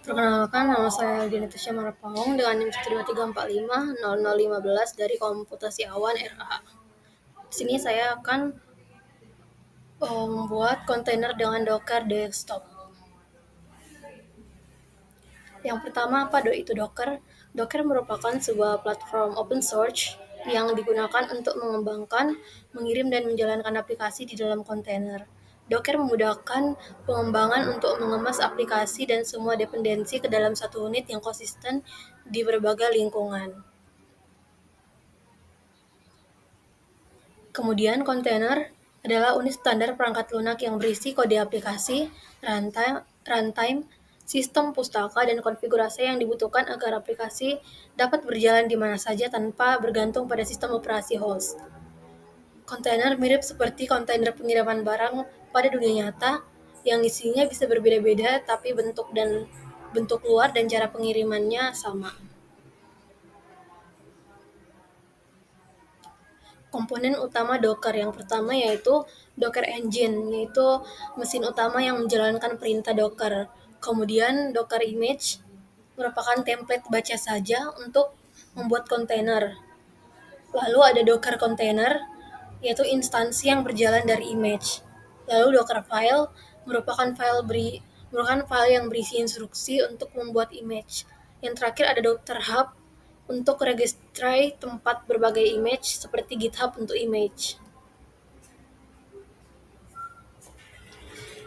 Perkenalkan, nama saya Dinatasya Marapahong dengan NIM 123450015 dari Komputasi Awan RH. Di sini saya akan membuat kontainer dengan Docker Desktop. Yang pertama, apa itu Docker? Docker merupakan sebuah platform open source yang digunakan untuk mengembangkan, mengirim, dan menjalankan aplikasi di dalam kontainer. Docker memudahkan pengembangan untuk mengemas aplikasi dan semua dependensi ke dalam satu unit yang konsisten di berbagai lingkungan. Kemudian, kontainer adalah unit standar perangkat lunak yang berisi kode aplikasi, runtime, sistem pustaka, dan konfigurasi yang dibutuhkan agar aplikasi dapat berjalan di mana saja tanpa bergantung pada sistem operasi host. Kontainer mirip seperti kontainer pengiriman barang pada dunia nyata, yang isinya bisa berbeda-beda, tapi bentuk luar dan cara pengirimannya sama. Komponen utama Docker yang pertama yaitu Docker Engine, yaitu mesin utama yang menjalankan perintah Docker. Kemudian Docker Image merupakan template baca saja untuk membuat kontainer. Lalu ada Docker Container, yaitu instansi yang berjalan dari image. Lalu Docker File merupakan file yang berisi instruksi untuk membuat image. Yang terakhir ada Docker Hub untuk registry tempat berbagai image seperti GitHub untuk image.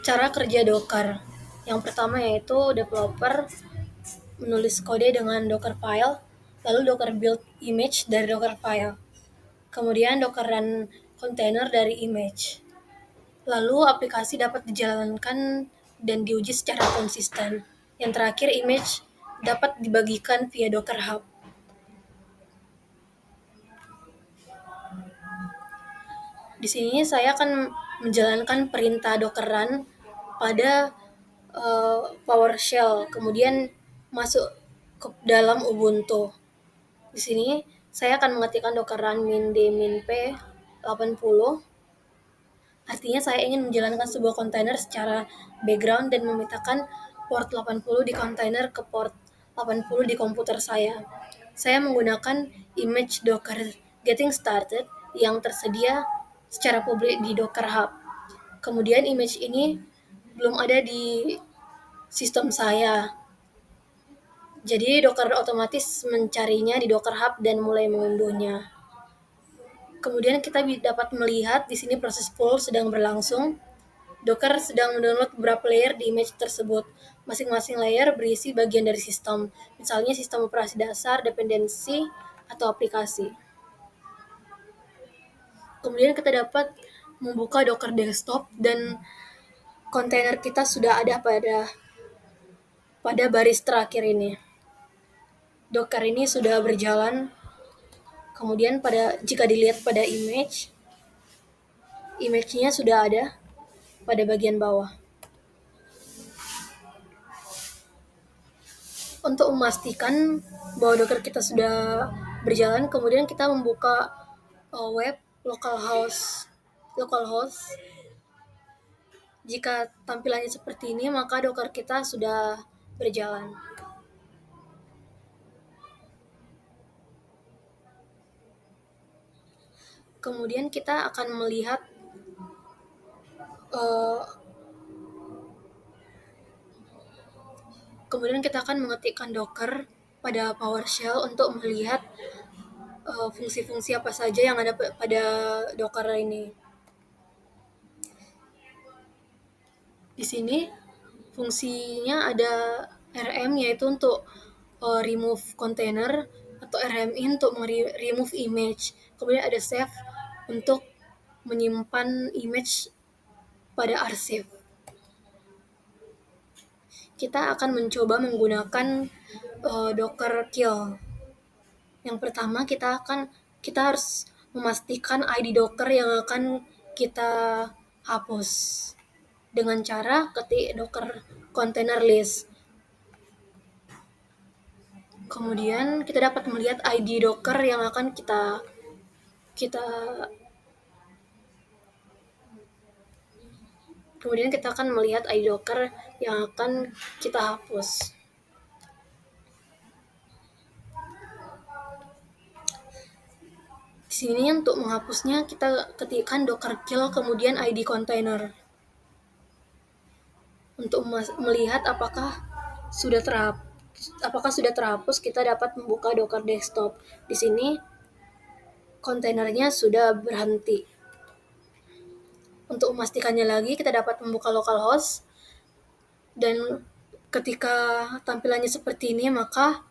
Cara kerja Docker. Yang pertama yaitu developer menulis kode dengan Docker file, lalu Docker build image dari Docker file. Kemudian Docker run container dari image. Lalu aplikasi dapat dijalankan dan diuji secara konsisten. Yang terakhir, image dapat dibagikan via Docker Hub. Di sini saya akan menjalankan perintah Docker run pada PowerShell, kemudian masuk ke dalam Ubuntu. Di sini saya akan mengetikkan Docker run -d-p 80. Artinya saya ingin menjalankan sebuah kontainer secara background dan memetakan port 80 di kontainer ke port 80 di komputer saya. Saya menggunakan image Docker Getting Started yang tersedia secara publik di Docker Hub. Kemudian image ini belum ada di sistem saya. Jadi Docker otomatis mencarinya di Docker Hub dan mulai mengunduhnya. Kemudian kita dapat melihat di sini proses pull sedang berlangsung. Docker sedang mendownload beberapa layer di image tersebut. Masing-masing layer berisi bagian dari sistem, misalnya sistem operasi dasar, dependensi, atau aplikasi. Kemudian kita dapat membuka Docker Desktop dan kontainer kita sudah ada pada baris terakhir ini. Docker ini sudah berjalan. Kemudian jika dilihat pada image-nya sudah ada pada bagian bawah. Untuk memastikan bahwa Docker kita sudah berjalan, kemudian kita membuka web localhost. Jika tampilannya seperti ini, maka Docker kita sudah berjalan. Kemudian kita akan melihat kemudian kita akan mengetikkan Docker pada PowerShell untuk melihat fungsi-fungsi apa saja yang ada pada Docker ini. Di sini fungsinya ada rm, yaitu untuk remove container, atau rmin untuk remove image. Kemudian ada save untuk menyimpan image pada arsip. Kita akan mencoba menggunakan Docker kill. Yang pertama kita harus memastikan ID Docker yang akan kita hapus dengan cara ketik Docker container list. Kemudian kita dapat melihat ID Docker yang akan kita kemudian kita akan melihat ID Docker yang akan kita hapus. Di sini untuk menghapusnya kita ketikkan docker kill kemudian id container untuk melihat apakah sudah terhapus. Kita dapat membuka Docker desktop. Di sini kontainernya sudah berhenti. Untuk memastikannya lagi, kita dapat membuka localhost, dan ketika tampilannya seperti ini, maka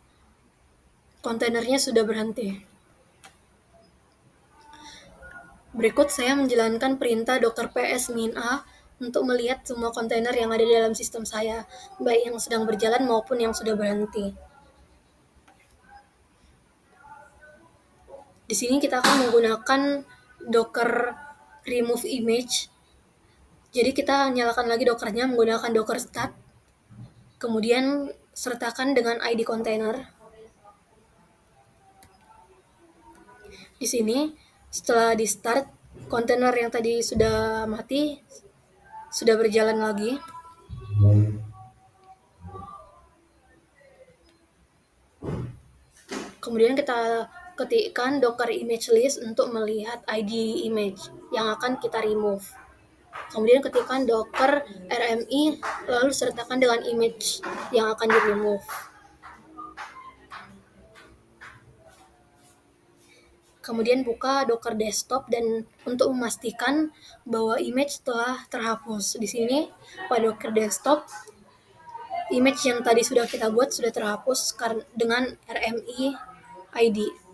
kontainernya sudah berhenti. Berikut saya menjalankan perintah docker ps-a untuk melihat semua kontainer yang ada di dalam sistem saya, baik yang sedang berjalan maupun yang sudah berhenti. Di sini kita akan menggunakan docker remove image. Jadi kita nyalakan lagi dockernya menggunakan docker start, kemudian sertakan dengan id container. Di sini setelah di start, kontainer yang tadi sudah mati sudah berjalan lagi. Kemudian kita ketikkan docker image list untuk melihat id image yang akan kita remove. Kemudian ketikkan docker rmi, lalu sertakan dengan image yang akan di remove. Kemudian buka Docker desktop dan untuk memastikan bahwa image telah terhapus. Di sini pada Docker desktop, image yang tadi sudah kita buat sudah terhapus dengan RMI ID.